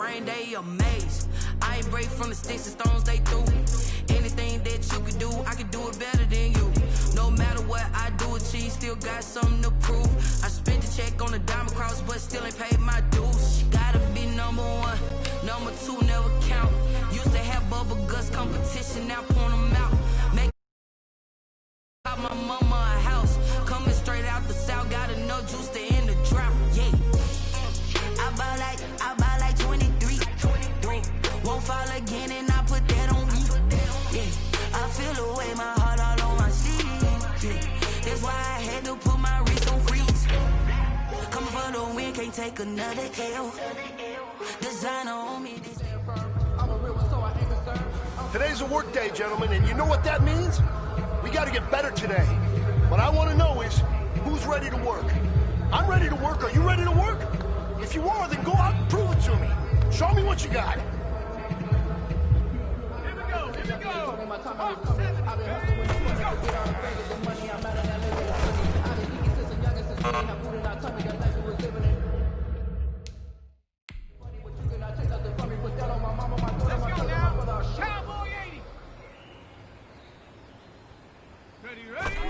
brain, they amazed. I ain't break from the sticks and stones they threw. Anything that you can do, I can do it better than you. No matter what I do achieve, still got something to prove. I spent the check on the diamond cross, but still ain't paid my dues. Gotta be number one, number two never count. Used to have bubble guts competition, now point them out. Make out my mama a house, coming straight out the south, got enough juice to end the drought. Yeah, I buy like 23. Won't fall again, and I put that on me. Yeah, I feel away, my heart all on my sleeve. Yeah, that's why I had to put my wrist on freeze. Coming for the win, can't take another L. Designer on me. Today's a work day, gentlemen, and you know what that means? We got to get better today. What I want to know is, who's ready to work? I'm ready to work. Are you ready to work? If you are, then go out and prove it to me. Show me what you got. Here we go. Let's go now. Cowboy 80. Ready.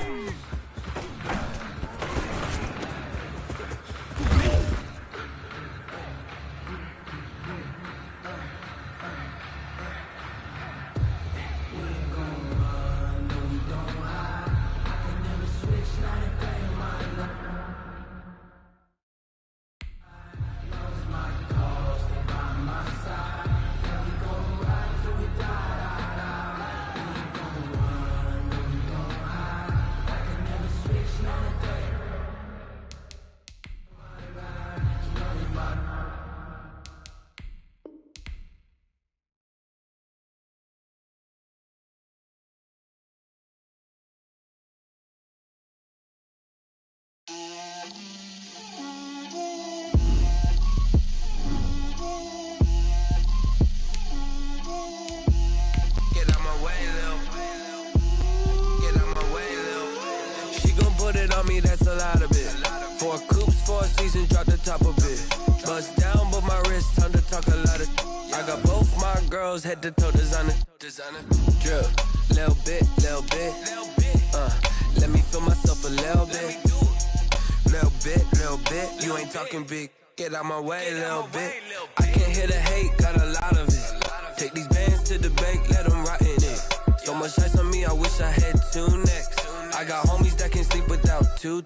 On me, that's a lot of it. 4 coops, 4 seasons, drop the top of it. Bust down, but my wrist, time to talk a lot of. I got both my girls head to toe designer. Drip, little bit. Let me feel myself a little bit. Little bit. You ain't talking big. Get out my way, little bit. I can't hear the hate, got a lot of it. Take these bands to the bank, let them rot in it. So much ice on me, I wish I had 2 necks. I got homies that can sleep without 2.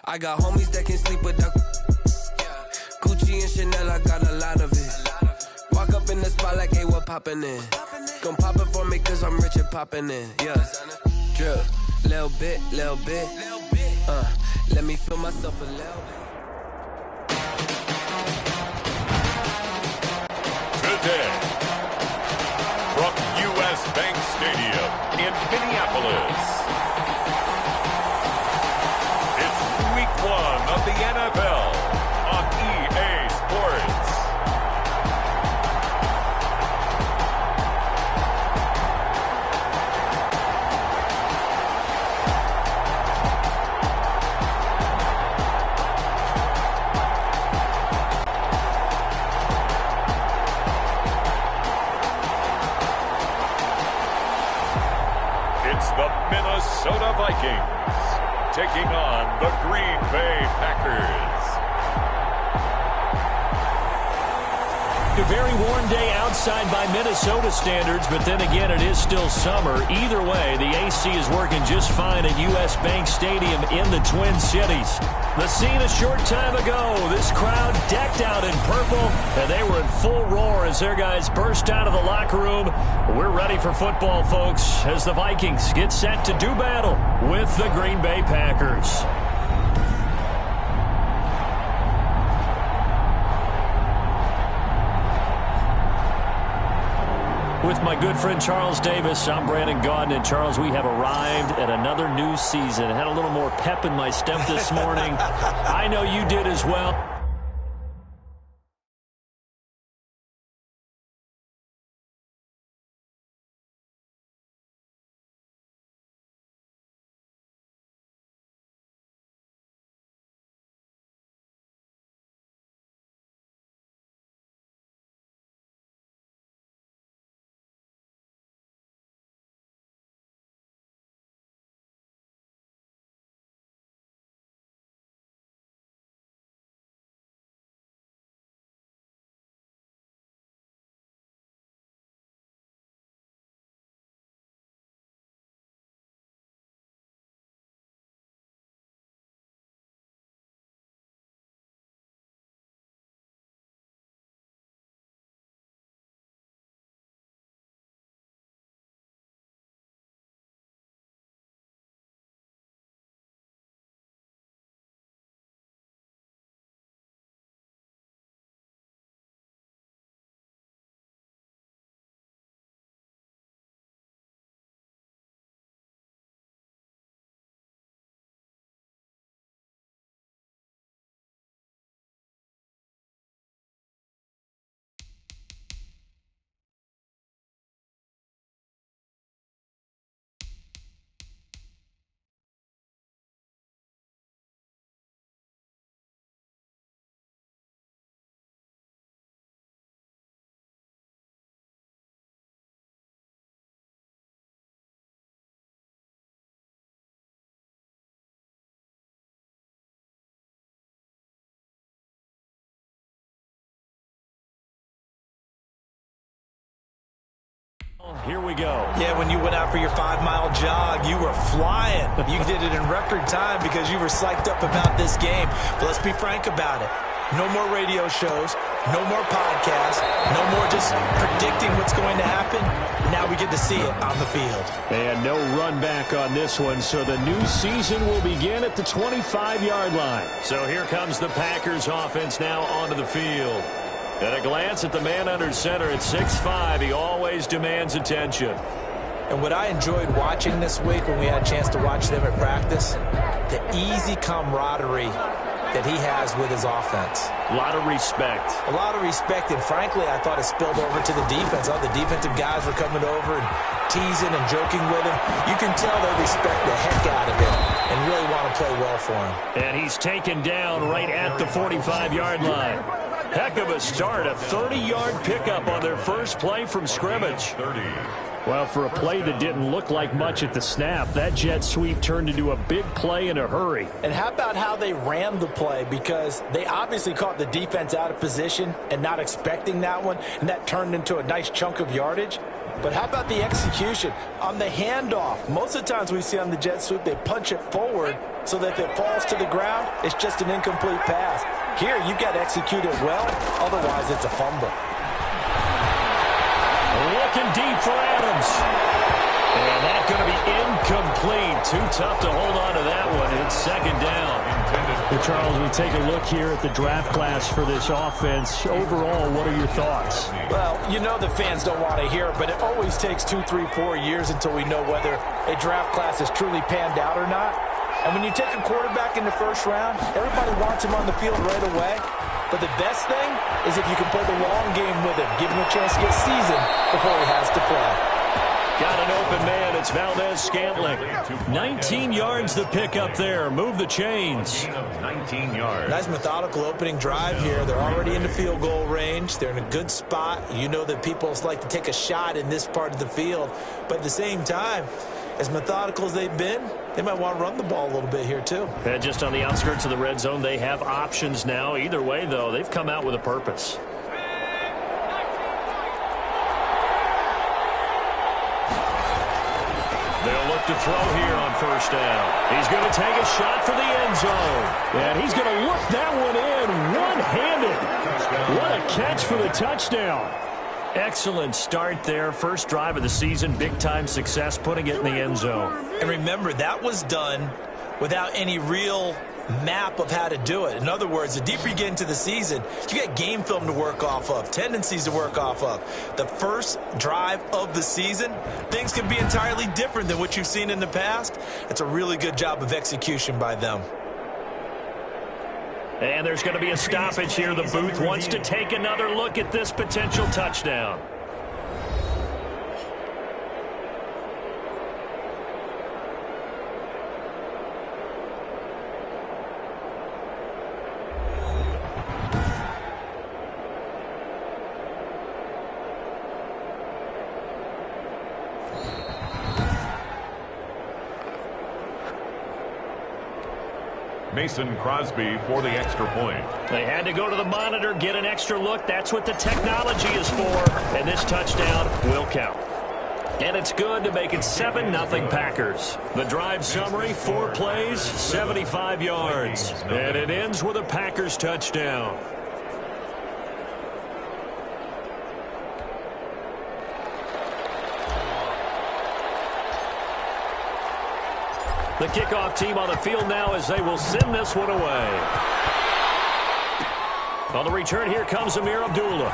I got homies that can sleep without Gucci and Chanel, I got a lot of it. Walk up in the spot like, hey, what poppin' in? Gon' pop it for me cause I'm rich and poppin' in. Yeah, drip, little bit. Let me feel myself a little bit. Today, from U.S. Bank Stadium in Minneapolis, it's Week 1 of the NFL on EA Sports. It's the Minnesota Vikings taking on the Green Bay Packers. A very warm day outside by Minnesota standards, but then again, it is still summer. Either way, the AC is working just fine at U.S. Bank Stadium in the Twin Cities. The scene a short time ago, this crowd decked out in purple, and they were in full roar as their guys burst out of the locker room. We're ready for football, folks, as the Vikings get set to do battle with the Green Bay Packers. With my good friend Charles Davis, I'm Brandon Gaudin. And Charles, we have arrived at another new season. I had a little more pep in my step this morning. I know you did as well. Here we go. Yeah, when you went out for your 5-mile jog, you were flying. You did it in record time because you were psyched up about this game. But let's be frank about it. No more radio shows, no more podcasts, no more just predicting what's going to happen. Now we get to see it on the field. And no run back on this one, so the new season will begin at the 25-yard line. So here comes the Packers offense now onto the field. At a glance at the man under center at 6'5", he always demands attention. And what I enjoyed watching this week when we had a chance to watch them at practice, the easy camaraderie that he has with his offense. A lot of respect. A lot of respect, and frankly, I thought it spilled over to the defense. All the defensive guys were coming over and teasing and joking with him. You can tell they respect the heck out of him and really want to play well for him. And he's taken down right at the 45-yard line. Heck of a start, a 30-yard pickup on their first play from scrimmage. 30. Well, for a play that didn't look like much at the snap, that jet sweep turned into a big play in a hurry. And how about how they ran the play? Because they obviously caught the defense out of position and not expecting that one, and that turned into a nice chunk of yardage. But how about the execution? On the handoff, most of the times we see on the jet sweep, they punch it forward so that if it falls to the ground, it's just an incomplete pass. Here, you've got to execute it well, otherwise it's a fumble. Looking deep for Adams. And that's going to be incomplete. Too tough to hold on to that one. It's second down. Well, Charles, we take a look here at the draft class for this offense. Overall, what are your thoughts? Well, you know the fans don't want to hear it, but it always takes 2, 3, 4 years until we know whether a draft class is truly panned out or not. And when you take a quarterback in the first round, everybody wants him on the field right away. But the best thing is if you can play the long game with him, give him a chance to get seasoned before he has to play. Got an open man. It's Valdez-Scantling. 19 yards the pick up there. Move the chains. 19 yards. Nice methodical opening drive here. They're already in the field goal range. They're in a good spot. You know that people like to take a shot in this part of the field. But at the same time, as methodical as they've been, they might want to run the ball a little bit here too. And just on the outskirts of the red zone, they have options now. Either way, though, they've come out with a purpose. They'll look to throw here on first down. He's going to take a shot for the end zone. And he's going to look that one in one-handed. What a catch for the touchdown. Excellent start there. First drive of the season. Big-time success putting it in the end zone. And remember, that was done without any real map of how to do it. In other words, the deeper you get into the season, you get game film to work off of, tendencies to work off of. The first drive of the season, things can be entirely different than what you've seen in the past. It's a really good job of execution by them. And there's going to be a stoppage here. The booth wants to take another look at this potential touchdown. Mason Crosby for the extra point. They had to go to the monitor, get an extra look. That's what the technology is for. And this touchdown will count. And it's good to make it 7-0 Packers. The drive summary, 4 plays, 75 yards. And it ends with a Packers touchdown. The kickoff team on the field now as they will send this one away. On the return, here comes Amir Abdullah.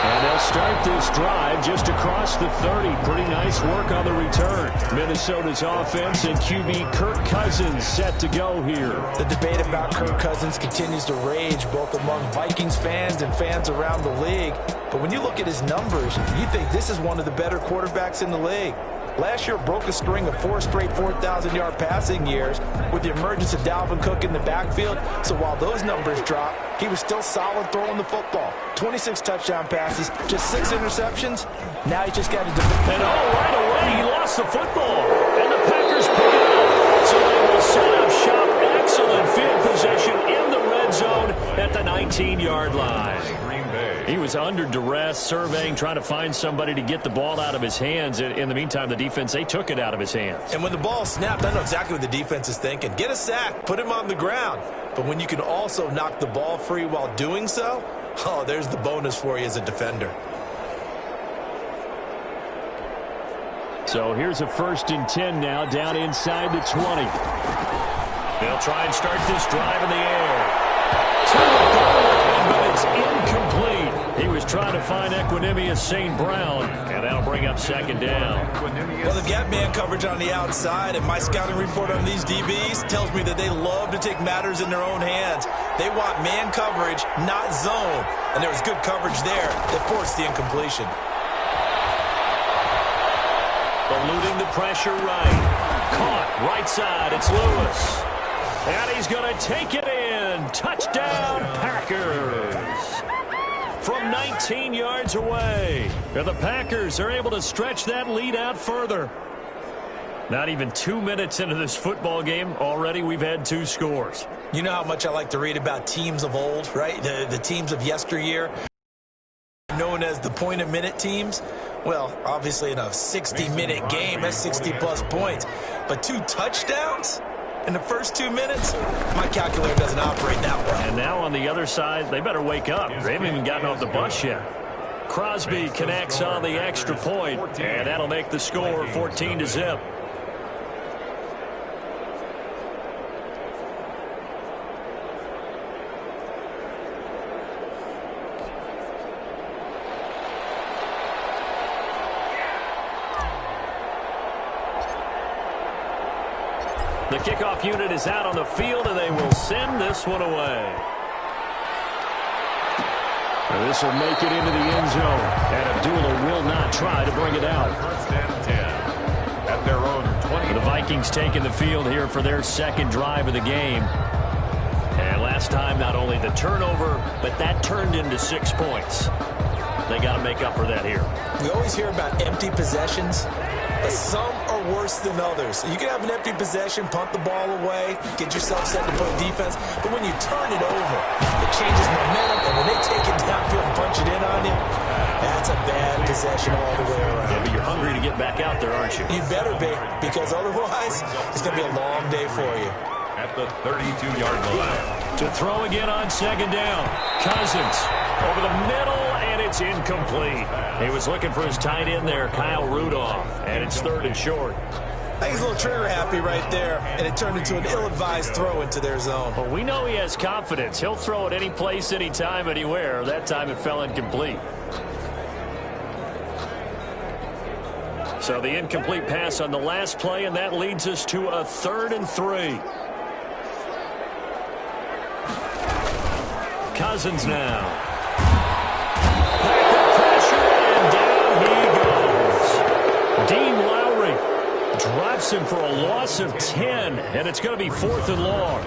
And they'll start this drive just across the 30. Pretty nice work on the return. Minnesota's offense and QB Kirk Cousins set to go here. The debate about Kirk Cousins continues to rage both among Vikings fans and fans around the league. But when you look at his numbers, you think this is one of the better quarterbacks in the league. Last year broke a string of 4 straight 4,000-yard passing years with the emergence of Dalvin Cook in the backfield. So while those numbers dropped, he was still solid throwing the football. 26 touchdown passes, just 6 interceptions. Now he just got to defend. And right away, he lost the football. And the Packers pick it up. So they will set up shop. Excellent field position in the red end zone at the 19-yard line. He was under duress, surveying, trying to find somebody to get the ball out of his hands. In the meantime, the defense, they took it out of his hands. And when the ball snapped, I know exactly what the defense is thinking. Get a sack, put him on the ground. But when you can also knock the ball free while doing so, oh, there's the bonus for you as a defender. So here's a 1st and 10 now, down inside the 20. They'll try and start this drive in the air. To the goal line, but it's incomplete. He was trying to find Equinemius St. Brown, and that'll bring up 2nd down. Well, they've got man coverage on the outside, and my scouting report on these DBs tells me that they love to take matters in their own hands. They want man coverage, not zone. And there was good coverage there that forced the incompletion. Eluding the pressure right. Caught right side. It's Lewis. And he's going to take it in. Touchdown, Packers. From 19 yards away. And the Packers are able to stretch that lead out further. Not even 2 minutes into this football game, already we've had 2 scores. You know how much I like to read about teams of old, right? The teams of yesteryear, known as the point-a-minute teams. Well, obviously in a 60-minute game, that's 60-plus points. But 2 touchdowns in the first 2 minutes? My calculator doesn't operate that well. And now on the other side, they better wake up. They haven't even gotten off the bus yet. Crosby connects on the extra point, and that'll make the score 14-0. The kickoff unit is out on the field, and they will send this one away. This will make it into the end zone, and Abdullah will not try to bring it out. 1st and 10 at their own 20. The Vikings taking the field here for their 2nd drive of the game. And last time, not only the turnover, but that turned into 6 points. They got to make up for that here. We always hear about empty possessions, but some are worse than others. You can have an empty possession, punt the ball away, get yourself set to play defense, but when you turn it over, it changes momentum, and when they take it downfield and punch it in on you, that's a bad possession all the way around. Yeah, but you're hungry to get back out there, aren't you? You better be, because otherwise, it's going to be a long day for you. At the 32-yard line. To throw again on 2nd down. Cousins over the middle, and it's incomplete. He was looking for his tight end there, Kyle Rudolph, and it's 3rd and short. I think he's a little trigger happy right there, and it turned into an ill-advised throw into their zone. Well, we know he has confidence. He'll throw it any place, anytime, anywhere. That time it fell incomplete. So the incomplete pass on the last play, and that leads us to a 3rd and 3. Cousins now. Packer pressure, and down he goes. Dean Lowry drops him for a loss of 10, and it's going to be 4th and long.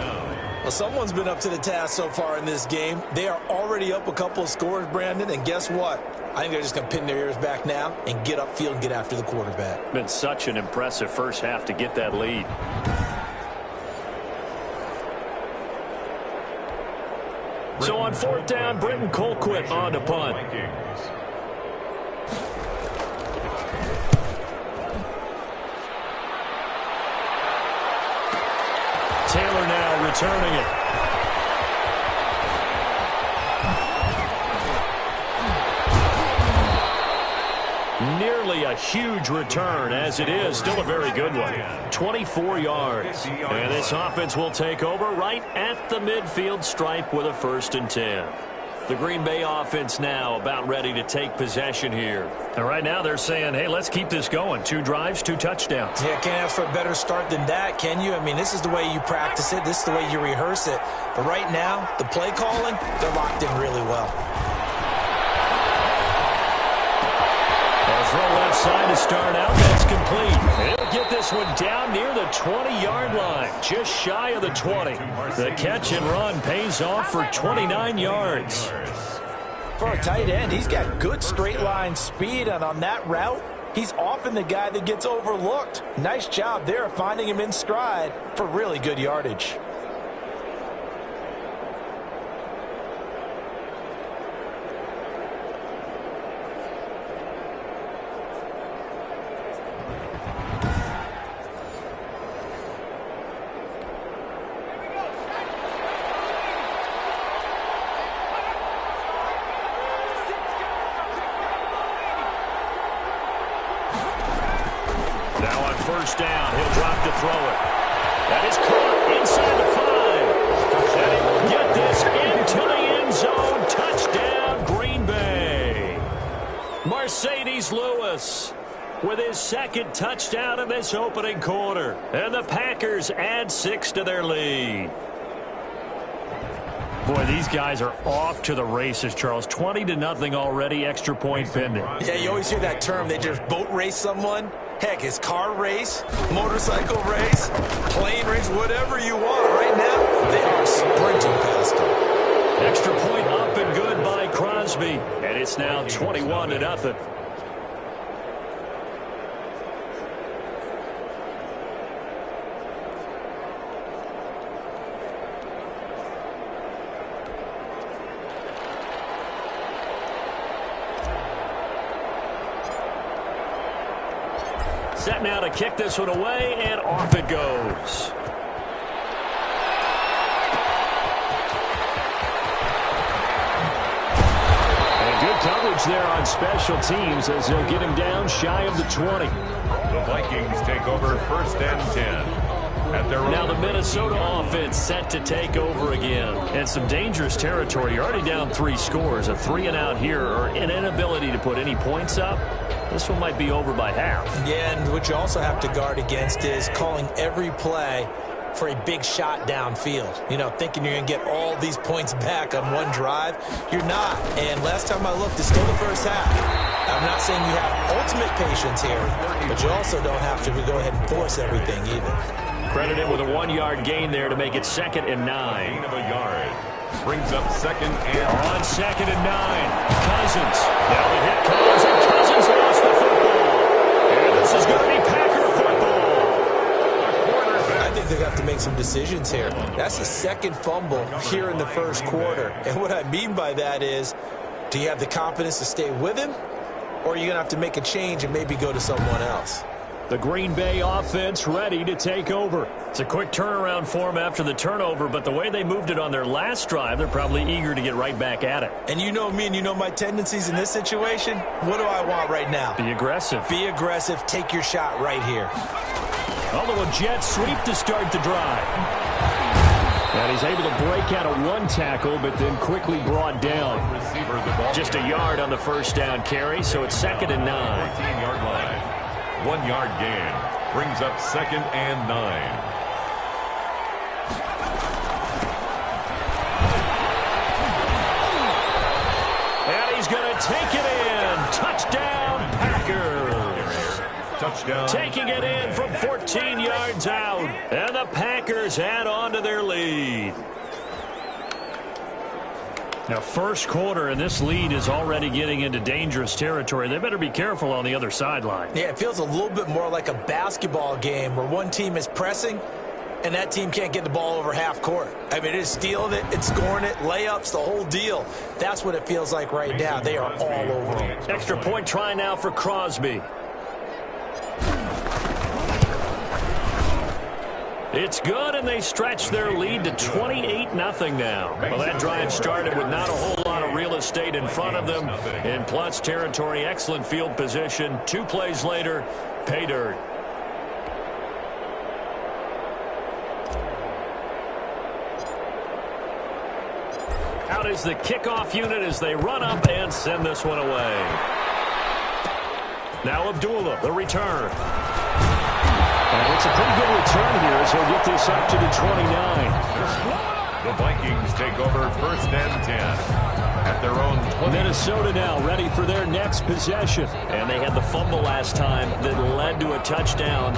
Well, someone's been up to the task so far in this game. They are already up a couple of scores, Brandon, and guess what? I think they're just going to pin their ears back now and get upfield and get after the quarterback. Been such an impressive first half to get that lead. So on 4th down, Britton Colquitt on to punt. Taylor now returning it. Nearly a huge return, as it is. Still a very good one. 24 yards. And this offense will take over right at the midfield stripe with a 1st and 10. The Green Bay offense now about ready to take possession here. And right now they're saying, hey, let's keep this going. 2 drives, 2 touchdowns. Yeah, can't ask for a better start than that, can you? I mean, this is the way you practice it. This is the way you rehearse it. But right now, the play calling, they're locked in really well. Throw left side to start out. That's complete. He'll get this one down near the 20-yard line, just shy of the 20. The catch and run pays off for 29 yards. For a tight end, he's got good straight line speed, and on that route, he's often the guy that gets overlooked. Nice job there finding him in stride for really good yardage. first down. He'll drop to throw it. That is caught inside the 5. And he will get this into the end zone. Touchdown, Green Bay. Mercedes Lewis with his second touchdown in this opening quarter. And the Packers add 6 to their lead. Boy, these guys are off to the races, Charles. 20-0 already, extra point pending. Yeah, you always hear that term. They just boat race someone. Heck, it's car race, motorcycle race, plane race, whatever you want. Right now, they are sprinting past them. Extra point up and good by Crosby. And it's now 21-0. Set now to kick this one away, and off it goes. And good coverage there on special teams as they'll get him down shy of the 20. The Vikings take over 1st and 10. Now the Minnesota offense set to take over again. And some dangerous territory. You're already down 3 scores. A 3-and-out here, or an inability to put any points up. This one might be over by half. Yeah, and what you also have to guard against is calling every play for a big shot downfield. You know, thinking you're going to get all these points back on one drive. You're not. And last time I looked, it's still the first half. I'm not saying you have ultimate patience here, but you also don't have to go ahead and force everything either. Credited with a 1-yard gain there to make it 2nd and 9. Gain of a yard. Brings up 2nd and on 2nd and 9. Cousins. Now the hit comes, and Cousins lost the football. And this is going to be Packer football. I think they have to make some decisions here. That's the 2nd fumble here in the 1st quarter. And what I mean by that is, do you have the confidence to stay with him? Or are you going to have to make a change and maybe go to someone else? The Green Bay offense ready to take over. It's a quick turnaround for them after the turnover, but the way they moved it on their last drive, they're probably eager to get right back at it. And you know me and you know my tendencies in this situation. What do I want right now? Be aggressive. Be aggressive. Take your shot right here. Although a jet sweep to start the drive. And he's able to break out of 1 tackle, but then quickly brought down. Just a yard on the first down carry, so it's 2nd and 9. 14-yard line. 1-yard gain. Brings up 2nd and 9. And he's going to take it in. Touchdown, Packers. Touchdown. Taking it in from 14 yards out. And the Packers add on to their lead. Now, 1st quarter, and this lead is already getting into dangerous territory. They better be careful on the other sideline. Yeah, it feels a little bit more like a basketball game where one team is pressing and that team can't get the ball over half court. I mean, it's stealing it, it's scoring it, layups, the whole deal. That's what it feels like right now. They are all over them. Extra point try now for Crosby. It's good, and they stretch their lead to 28-0 now. Well, that drive started with not a whole lot of real estate in front of them. In plus territory, excellent field position. 2 plays later, pay dirt. Out is the kickoff unit as they run up and send this one away. Now Abdullah, the return. And it's a pretty good return here as he'll get this up to the 29. The Vikings take over 1st and 10 at their own 20. Minnesota now ready for their next possession. And they had the fumble last time that led to a touchdown.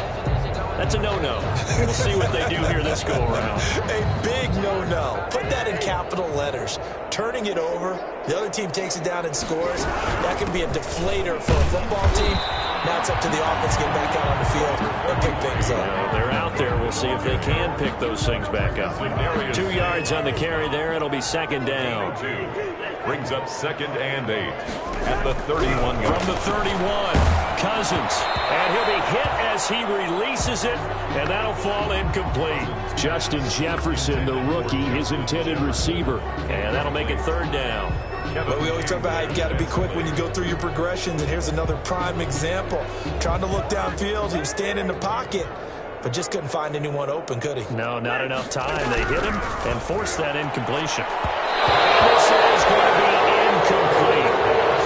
That's a no-no. We'll see what they do here this go-around. A big no-no. Put that in capital letters. Turning it over, the other team takes it down and scores. That can be a deflator for a football team. Now it's up to the offense to get back out on the field and pick things up. They're out there. We'll see if they can pick those things back up. 2 yards on the carry there. It'll be 2nd down. Brings up 2nd and 8 at the 31. From the 31, Cousins. And he'll be hit as he releases it, and that'll fall incomplete. Justin Jefferson, the rookie, his intended receiver. And that'll make it 3rd down. But we always talk about how you've got to be quick when you go through your progressions, and here's another prime example. Trying to look downfield, he was standing in the pocket, but just couldn't find anyone open, could he? No, not enough time. They hit him and forced that incompletion. This is going to be incomplete.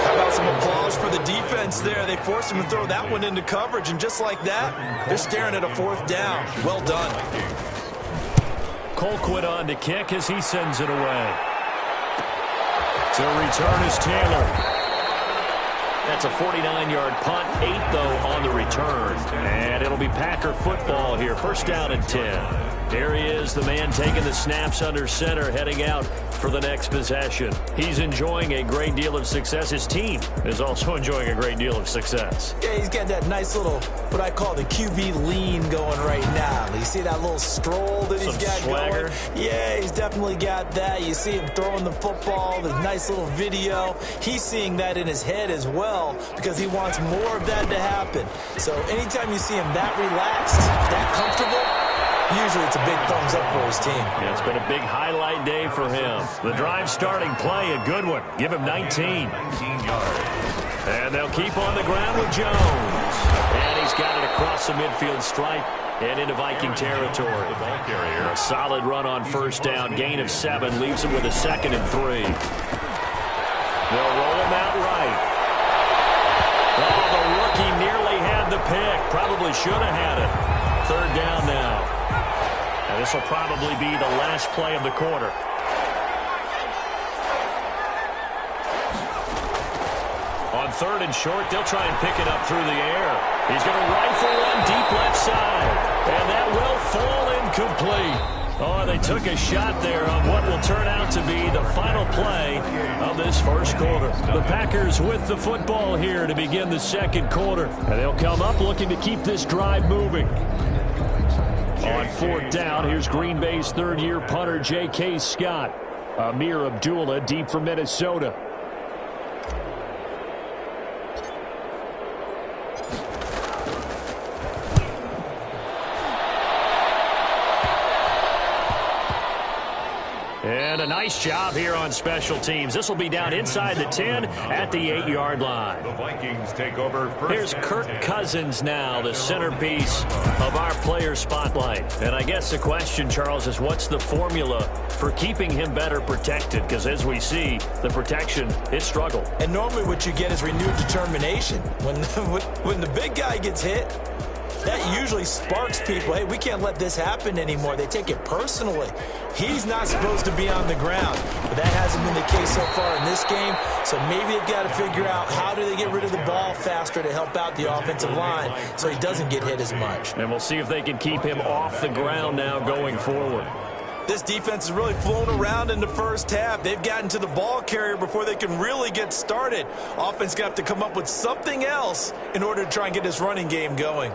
How about some applause for the defense there? They forced him to throw that one into coverage, and just like that, they're staring at a 4th down. Well done. Colquitt on to kick as he sends it away. To return is Taylor. That's a 49-yard punt, 8 though on the return. And it'll be Packer football here, 1st down and 10. There he is, the man taking the snaps under center, heading out for the next possession. He's enjoying a great deal of success. His team is also enjoying a great deal of success. Yeah, he's got that nice little, what I call the QB lean going right now. You see that little stroll that he's got swagger going? Yeah, he's definitely got that. You see him throwing the football, the nice little video. He's seeing that in his head as well because he wants more of that to happen. So anytime you see him that relaxed, that comfortable, usually it's a big thumbs up for his team. Yeah, it's been a big highlight day for him. The drive starting play, a good one. Give him 19. And they'll keep on the ground with Jones. And he's got it across the midfield stripe and into Viking territory. A solid run on 1st down. Gain of 7 leaves him with a 2nd and 3. They'll roll him out right. Oh, the rookie nearly had the pick. Probably should have had it. 3rd down now. And this will probably be the last play of the quarter. On 3rd and short, they'll try and pick it up through the air. He's going to rifle one deep left side. And that will fall incomplete. Oh, they took a shot there on what will turn out to be the final play of this 1st quarter. The Packers with the football here to begin the 2nd quarter. And they'll come up looking to keep this drive moving. On 4th down, here's Green Bay's 3rd-year punter, J.K. Scott. Amir Abdullah deep for Minnesota. And a nice job here on special teams. This will be down inside the 10 at the 8-yard line. The Vikings take over first. Here's Kirk Cousins now, the centerpiece of our player spotlight. And I guess the question, Charles, is what's the formula for keeping him better protected? Because as we see, the protection, it struggled. And normally what you get is renewed determination. When the big guy gets hit, that usually sparks people. Hey, we can't let this happen anymore. They take it personally. He's not supposed to be on the ground, but that hasn't been the case so far in this game. So maybe they've got to figure out how do they get rid of the ball faster to help out the offensive line so he doesn't get hit as much. And we'll see if they can keep him off the ground now going forward. This defense has really flown around in the 1st half. They've gotten to the ball carrier before they can really get started. Offense got to come up with something else in order to try and get this running game going.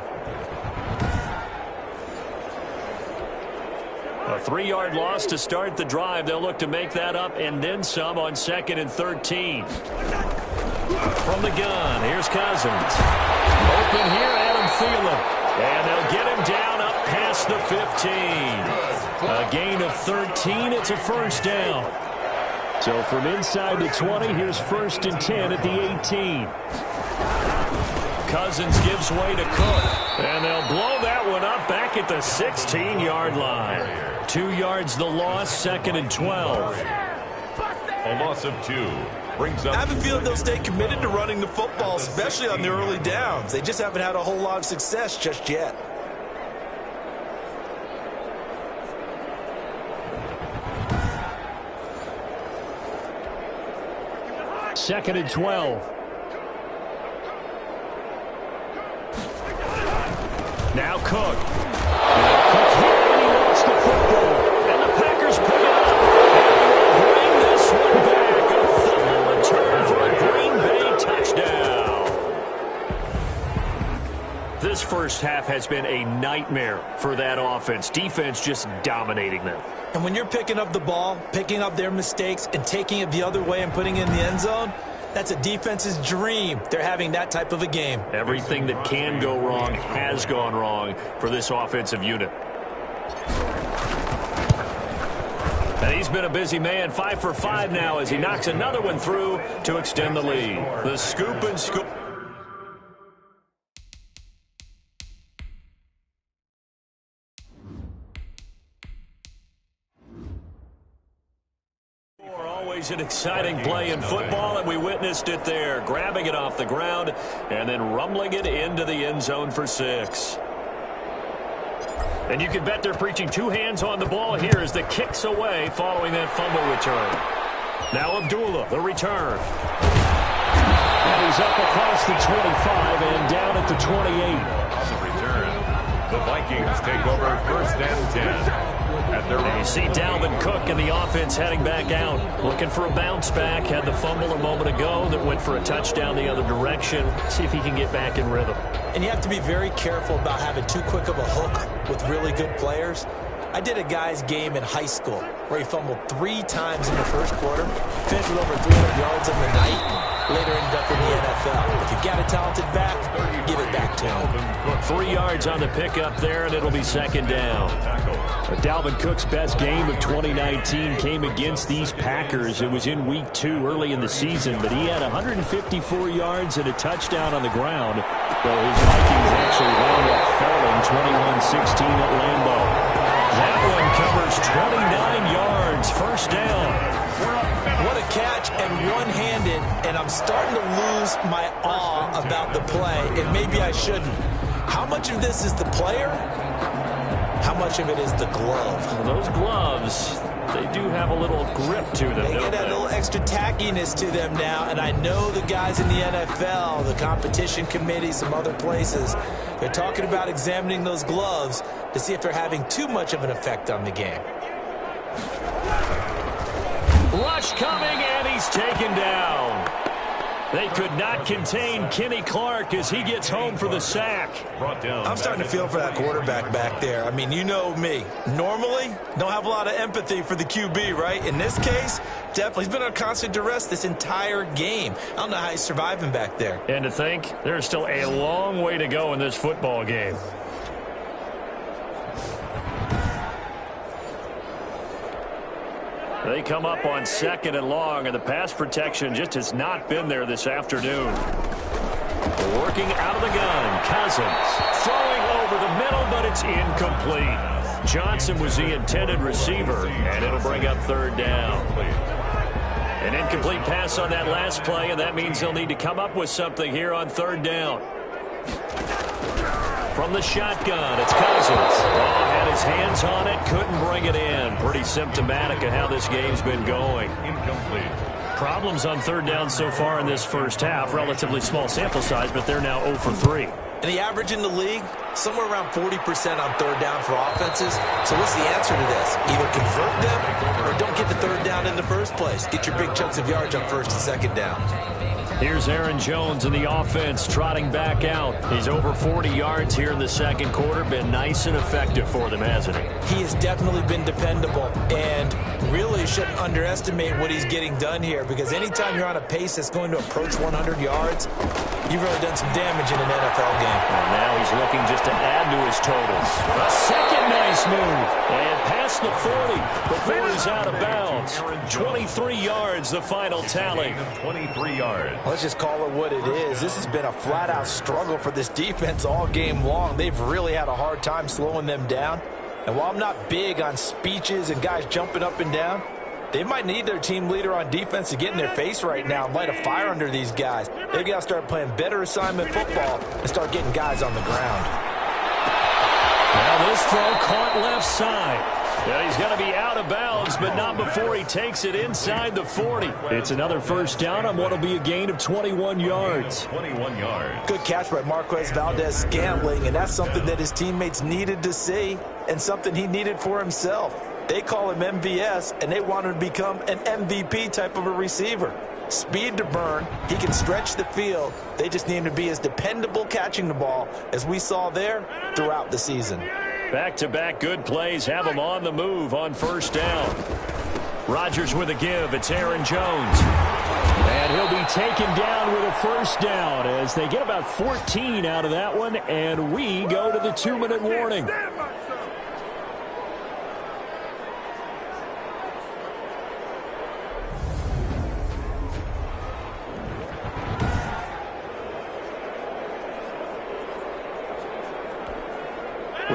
A 3-yard loss to start the drive. They'll look to make that up and then some on 2nd and 13. From the gun, here's Cousins. Open here, Adam Thielen. And they'll get him down up past the 15. A gain of 13. It's a 1st down. So from inside the 20, here's 1st and 10 at the 18. Cousins gives way to Cook. And they'll blow that one up back at the 16-yard line. 2 yards the loss, 2nd and 12. A loss of 2 brings up. I have a feeling they'll stay committed to running the football, especially on the early downs. They just haven't had a whole lot of success just yet. Second and 12. Now Cook. Cook here, and he lost the football. And the Packers pick it up. And bring this one back. A fumble return for a Green Bay touchdown. This 1st half has been a nightmare for that offense. Defense just dominating them. And when you're picking up the ball, picking up their mistakes, and taking it the other way and putting it in the end zone, that's a defense's dream. They're having that type of a game. Everything that can go wrong has gone wrong for this offensive unit. And he's been a busy man, 5 for 5 now as he knocks another one through to extend the lead. The scoop and scoop. Always an exciting play in football, and we witnessed it there, grabbing it off the ground and then rumbling it into the end zone for 6. And you can bet they're preaching 2 hands on the ball here as the kick's away following that fumble return. Now Abdullah, the return. And he's up across the 25 and down at the 28. On the return, the Vikings take over 1st and 10. You see Dalvin Cook and the offense heading back out, looking for a bounce back. Had the fumble a moment ago that went for a touchdown the other direction. See if he can get back in rhythm. And you have to be very careful about having too quick of a hook with really good players. I did a guy's game in high school where he fumbled 3 times in the first quarter, finished with over 300 yards on the night, later ended up in the NFL. If you've got a talented back, give it back to him. 3 yards on the pickup there, and it'll be 2nd down. Dalvin Cook's best game of 2019 came against these Packers. It was in Week 2 early in the season, but he had 154 yards and a touchdown on the ground, though his Vikings actually wound up falling 21-16 at Lambeau. That one covers 29 yards, 1st down. What a catch, and one-handed, and I'm starting to lose my awe about the play, and maybe I shouldn't. How much of this is the player? How much of it is the glove? Well, those gloves, they do have a little grip to them, They get a little extra tackiness to them now, and I know the guys in the NFL, the competition committee, some other places, they're talking about examining those gloves to see if they're having too much of an effect on the game. Rush coming, and he's taken down. They could not contain Kenny Clark as he gets home for the sack. I'm starting to feel for that quarterback back there. I mean, you know me. Normally, don't have a lot of empathy for the QB, right? In this case, definitely. He's been on constant duress this entire game. I don't know how he's surviving back there. And to think, there's still a long way to go in this football game. They come up on 2nd and long, and the pass protection just has not been there this afternoon. Working out of the gun, Cousins. Throwing over the middle, but it's incomplete. Johnson was the intended receiver, and it'll bring up 3rd down. An incomplete pass on that last play, and that means they'll need to come up with something here on 3rd down. From the shotgun, it's Cousins. Had his hands on it, couldn't bring it in. Pretty symptomatic of how this game's been going. Incomplete. Problems on 3rd down so far in this first half. Relatively small sample size, but they're now 0 for 3. And the average in the league, somewhere around 40% on 3rd down for offenses. So what's the answer to this? Either convert them or don't get the 3rd down in the first place. Get your big chunks of yards on 1st and 2nd down. Here's Aaron Jones in the offense, trotting back out. He's over 40 yards here in the 2nd quarter. Been nice and effective for them, hasn't he? He has definitely been dependable, and really shouldn't underestimate what he's getting done here, because anytime you're on a pace that's going to approach 100 yards, you've really done some damage in an NFL game. And now he's looking just to add to his totals. A second nice move. And past the 40 before he's out of bounds. 23 yards, the final tally. 23 yards. Let's just call it what it is. This has been a flat-out struggle for this defense all game long. They've really had a hard time slowing them down. And while I'm not big on speeches and guys jumping up and down, they might need their team leader on defense to get in their face right now and light a fire under these guys. They've got to start playing better assignment football and start getting guys on the ground. Now this throw caught left side. Yeah, he's going to be out of bounds, but not before he takes it inside the 40. It's another 1st down on what will be a gain of 21 yards. 21 yards. Good catch by Marquez Valdez-Scantling, and that's something that his teammates needed to see and something he needed for himself. They call him MVS, and they want him to become an MVP type of a receiver. Speed to burn. He can stretch the field. They just need him to be as dependable catching the ball as we saw there throughout the season. Back-to-back good plays have him on the move on 1st down. Rodgers with a give. It's Aaron Jones. And he'll be taken down with a 1st down as they get about 14 out of that one, and we go to the 2-minute warning.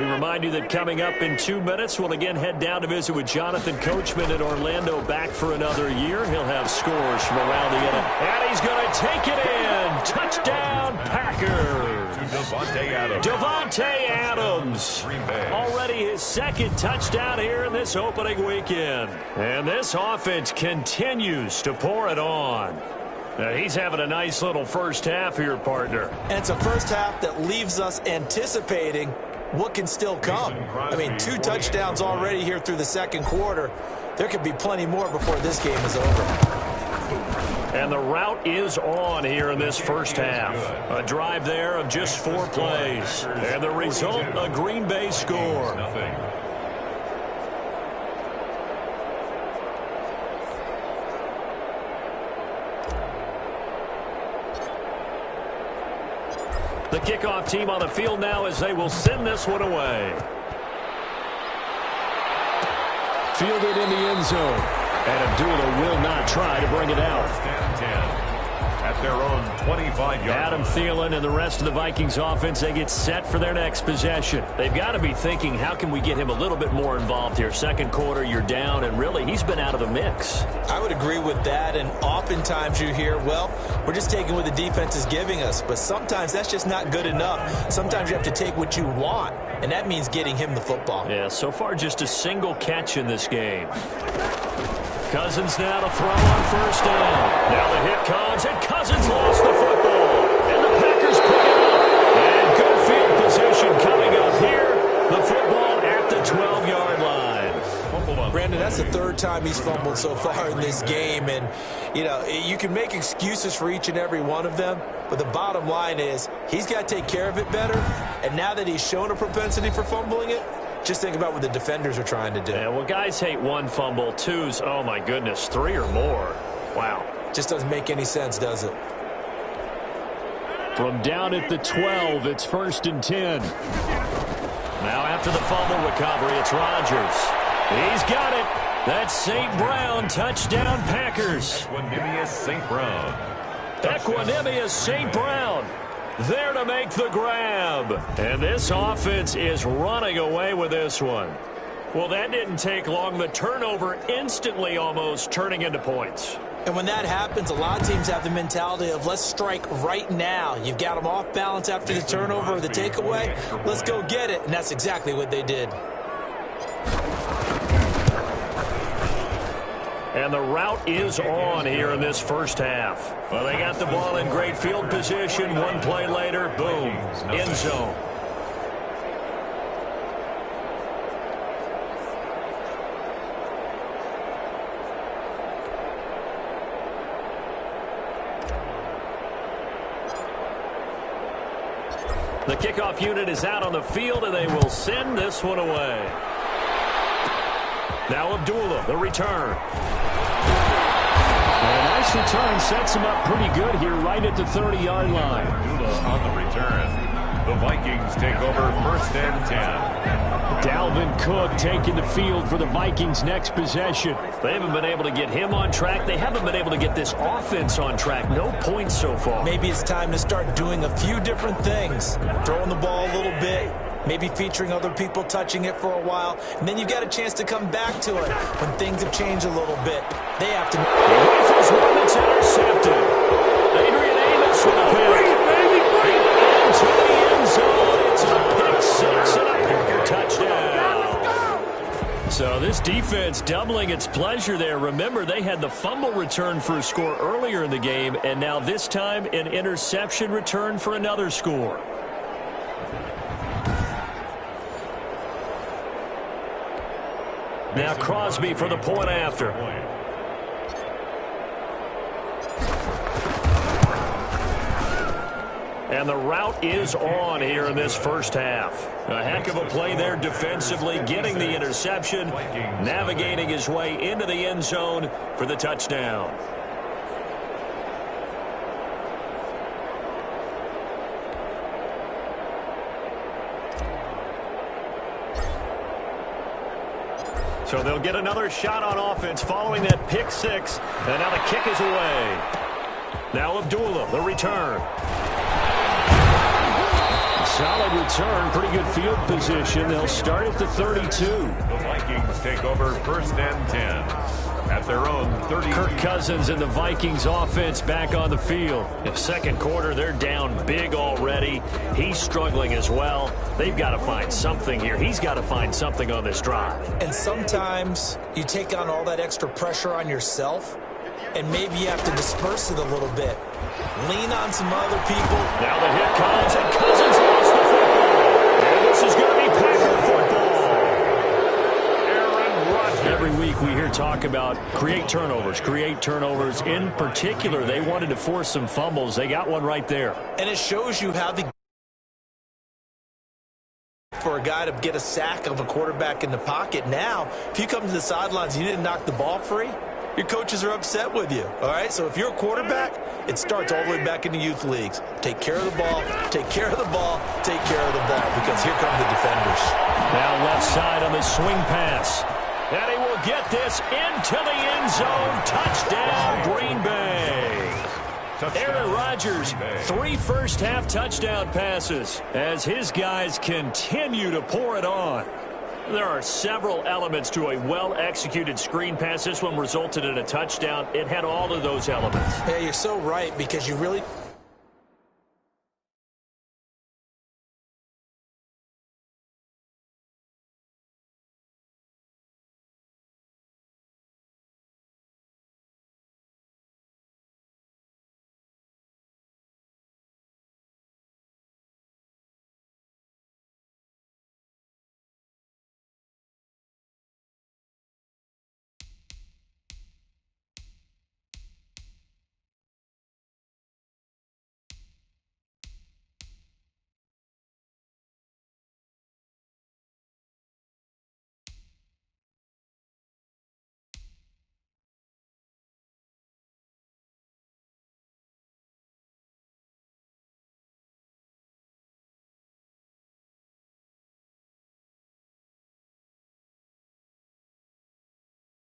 We remind you that coming up in 2 minutes, we'll again head down to visit with Jonathan Coachman in Orlando, back for another year. He'll have scores from around the NFL. And he's going to take it in. Touchdown, Packers. Devontae Adams. Already his second touchdown here in this opening weekend. And this offense continues to pour it on. He's having a nice little first half here, partner. And it's a first half that leaves us anticipating what can still come. I mean, 2 touchdowns already here through the second quarter. There could be plenty more before this game is over. And the route is on here in this first half. A drive there of just 4 plays. And the result, a Green Bay score. The kickoff team on the field now as they will send this one away. Fielded in the end zone. And Abdullah will not try to bring it out. At their own 25-yard line. Adam Thielen and the rest of the Vikings offense, they get set for their next possession. They've got to be thinking, how can we get him a little bit more involved here? Second quarter, you're down, and really, he's been out of the mix. I would agree with that, and oftentimes you hear, well, we're just taking what the defense is giving us, but sometimes that's just not good enough. Sometimes you have to take what you want, and that means getting him the football. Yeah, so far just a single catch in this game. Cousins now to throw on first down. Now the hit comes, and Cousins lost the football. And the Packers pick it up. And good field position coming up here. The football at the 12-yard line. Brandon, that's the 3rd time he's fumbled so far in this game. And, you know, you can make excuses for each and every one of them, but the bottom line is he's got to take care of it better. And now that he's shown a propensity for fumbling it, just think about what the defenders are trying to do. Yeah, well, guys hate 1 fumble, 2's, oh my goodness, 3 or more. Wow. Just doesn't make any sense, does it? From down at the 12, it's 1st and 10. Now after the fumble recovery, it's Rodgers. He's got it. That's St. Brown, touchdown Packers. Equanimous St. Brown. Equanimous St. Brown. There to make the grab. And this offense is running away with this one. Well, that didn't take long. The turnover instantly almost turning into points. And when that happens, a lot of teams have the mentality of let's strike right now. You've got them off balance after the turnover or the takeaway. Let's go get it. And that's exactly what they did. And the route is on here in this first half. Well, they got the ball in great field position. 1 play later, boom, end zone. The kickoff unit is out on the field, and they will send this one away. Now Abdullah, the return. And a nice return sets him up pretty good here right at the 30-yard line. Abdullah on the return. The Vikings take over 1st and 10. Dalvin Cook taking the field for the Vikings' next possession. They haven't been able to get him on track. They haven't been able to get this offense on track. No points so far. Maybe it's time to start doing a few different things. Throwing the ball a little bit. Maybe featuring other people touching it for a while. And then you've got a chance to come back to it when things have changed a little bit. They have to... Rifles one that's intercepted. Adrian Amos with a pick. Into the end zone. It's a pick 6 and a Packer touchdown. So this defense doubling its pleasure there. Remember, they had the fumble return for a score earlier in the game, and now this time an interception return for another score. Now Crosby for the point after. And the route is on here in this first half. A heck of a play there defensively, getting the interception, navigating his way into the end zone for the touchdown. So they'll get another shot on offense following that pick 6. And now the kick is away. Now Abdullah, the return. Solid return, pretty good field position. They'll start at the 32. The Vikings take over 1st and 10 at their own 30. Kirk Cousins and the Vikings offense back on the field. In second quarter, they're down big already. He's struggling as well. They've got to find something here. He's got to find something on this drive. And sometimes you take on all that extra pressure on yourself, and maybe you have to disperse it a little bit. Lean on some other people. Now the hit comes, and Cousins lost the football. And this is going to be Packer football. Aaron Rodgers. Every week we hear talk about create turnovers. In particular, they wanted to force some fumbles. They got one right there. And it shows you how for a guy to get a sack of a quarterback in the pocket. Now, if you come to the sidelines and you didn't knock the ball free, your coaches are upset with you, all right? So if you're a quarterback, it starts all the way back in the youth leagues. Take care of the ball, take care of the ball, take care of the ball, because here come the defenders. Now left side on the swing pass. And he will get this into the end zone. Touchdown, Green Bay. Aaron Rodgers, 3 first-half touchdown passes as his guys continue to pour it on. There are several elements to a well-executed screen pass. This one resulted in a touchdown. It had all of those elements. Yeah, you're so right, because you really